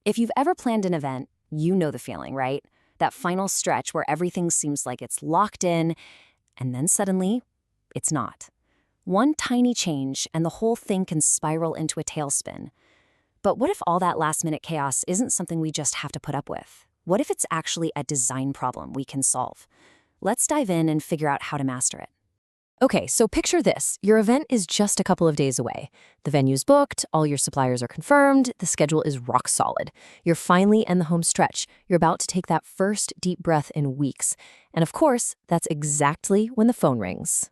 If you've ever planned an event, you know the feeling, right? That final stretch where everything seems like it's locked in, and then suddenly, it's not. One tiny change, and the whole thing can spiral into a tailspin. But what if all that last-minute chaos isn't something we just have to put up with? What if it's actually a design problem we can solve? Let's dive in and figure out how to master it. Okay, so picture this. Your event is just a couple of days away. The venue's booked, all your suppliers are confirmed, the schedule is rock solid. You're finally in the home stretch. You're about to take that first deep breath in weeks. And of course, that's exactly when the phone rings.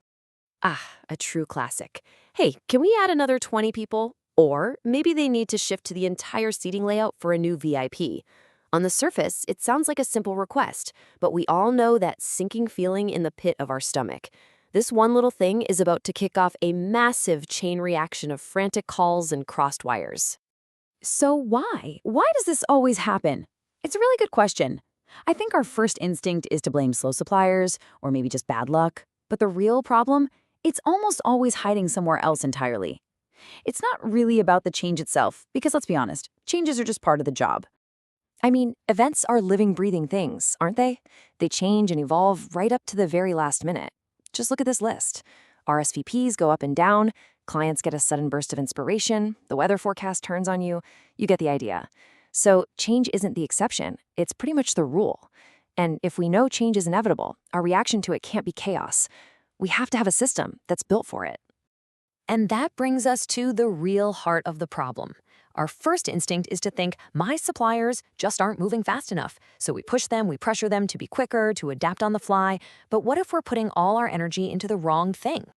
Ah, a true classic. Hey, can we add another 20 people? Or maybe they need to shift to the entire seating layout for a new VIP. On the surface, it sounds like a simple request, but we all know that sinking feeling in the pit of our stomach. This one little thing is about to kick off a massive chain reaction of frantic calls and crossed wires. So why? Why does this always happen? It's a really good question. I think our first instinct is to blame slow suppliers, or maybe just bad luck. But the real problem, it's almost always hiding somewhere else entirely. It's not really about the change itself, because let's be honest, changes are just part of the job. I mean, events are living, breathing things, aren't they? They change and evolve right up to the very last minute. Just look at this list. RSVPs go up and down, clients get a sudden burst of inspiration, the weather forecast turns on you. You get the idea. So change isn't the exception, it's pretty much the rule. And if we know change is inevitable, our reaction to it can't be chaos. We have to have a system that's built for it. And that brings us to the real heart of the problem. Our first instinct is to think, my suppliers just aren't moving fast enough. So we push them, we pressure them to be quicker, to adapt on the fly. But what if we're putting all our energy into the wrong thing?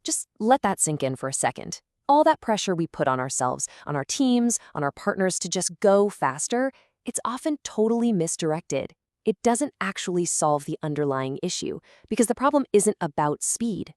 Just let that sink in for a second. All that pressure we put on ourselves, on our teams, on our partners to just go faster, it's often totally misdirected. It doesn't actually solve the underlying issue, because the problem isn't about speed.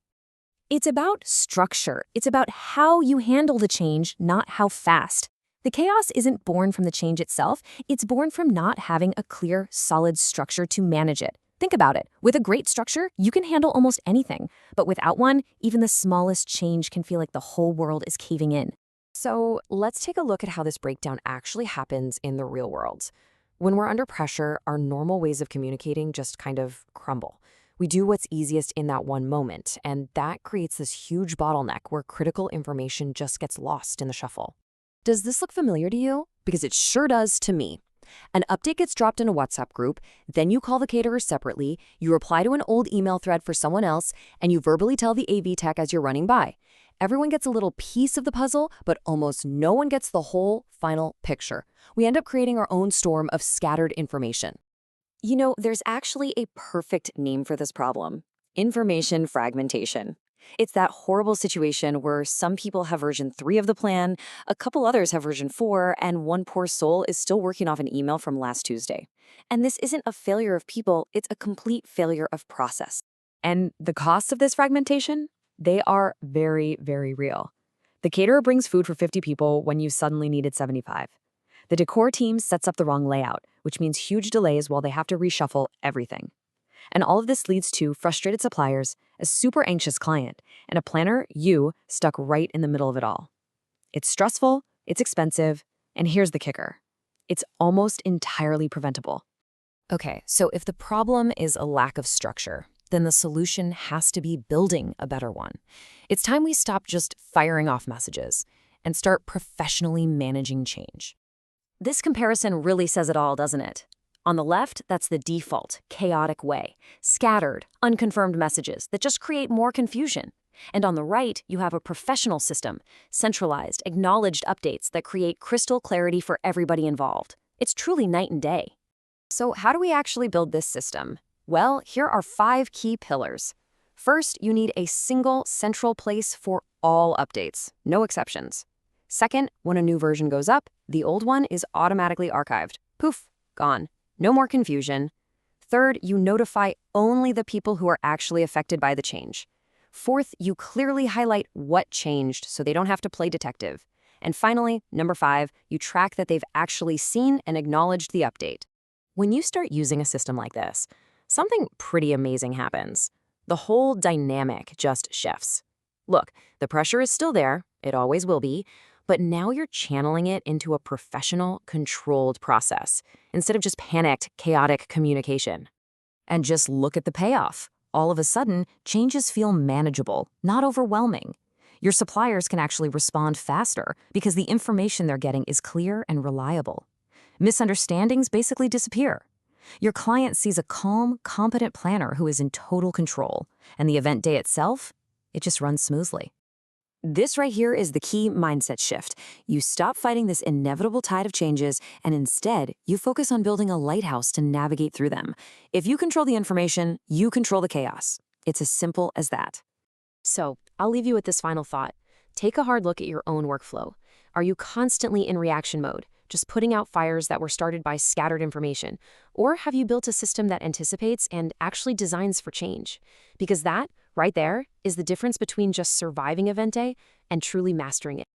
It's about structure. It's about how you handle the change, not how fast. The chaos isn't born from the change itself. It's born from not having a clear, solid structure to manage it. Think about it. With a great structure, you can handle almost anything. But without one, even the smallest change can feel like the whole world is caving in. So let's take a look at how this breakdown actually happens in the real world. When we're under pressure, our normal ways of communicating just kind of crumble. We do what's easiest in that one moment, and that creates this huge bottleneck where critical information just gets lost in the shuffle. Does this look familiar to you? Because it sure does to me. An update gets dropped in a WhatsApp group, then you call the caterer separately, you reply to an old email thread for someone else, and you verbally tell the AV tech as you're running by. Everyone gets a little piece of the puzzle, but almost no one gets the whole final picture. We end up creating our own storm of scattered information. You know, there's actually a perfect name for this problem: information fragmentation. It's that horrible situation where some people have version 3 of the plan, a couple others have version 4, and one poor soul is still working off an email from last Tuesday. And this isn't a failure of people, it's a complete failure of process. And the costs of this fragmentation? They are very, very real. The caterer brings food for 50 people when you suddenly needed 75. The decor team sets up the wrong layout, which means huge delays while they have to reshuffle everything. And all of this leads to frustrated suppliers, a super anxious client, and a planner, you, stuck right in the middle of it all. It's stressful, it's expensive, and here's the kicker: it's almost entirely preventable. Okay, so if the problem is a lack of structure, then the solution has to be building a better one. It's time we stop just firing off messages and start professionally managing change. This comparison really says it all, doesn't it? On the left, that's the default, chaotic way. Scattered, unconfirmed messages that just create more confusion. And on the right, you have a professional system, centralized, acknowledged updates that create crystal clarity for everybody involved. It's truly night and day. So how do we actually build this system? Well, here are 5 key pillars. First, you need a single central place for all updates, no exceptions. Second, when a new version goes up, the old one is automatically archived. Poof, gone. No more confusion. Third, you notify only the people who are actually affected by the change. Fourth, you clearly highlight what changed so they don't have to play detective. And finally, number 5, you track that they've actually seen and acknowledged the update. When you start using a system like this, something pretty amazing happens. The whole dynamic just shifts. Look, the pressure is still there, it always will be, But now you're channeling it into a professional, controlled process instead of just panicked, chaotic communication. And just look at the payoff. All of a sudden, changes feel manageable, not overwhelming. Your suppliers can actually respond faster because the information they're getting is clear and reliable. Misunderstandings basically disappear. Your client sees a calm, competent planner who is in total control, and the event day itself, it just runs smoothly. This right here is the key mindset shift. You stop fighting this inevitable tide of changes, and instead, you focus on building a lighthouse to navigate through them. If you control the information, you control the chaos. It's as simple as that. So, I'll leave you with this final thought. Take a hard look at your own workflow. Are you constantly in reaction mode, just putting out fires that were started by scattered information? Or have you built a system that anticipates and actually designs for change? Because that, right there, is the difference between just surviving event day and truly mastering it.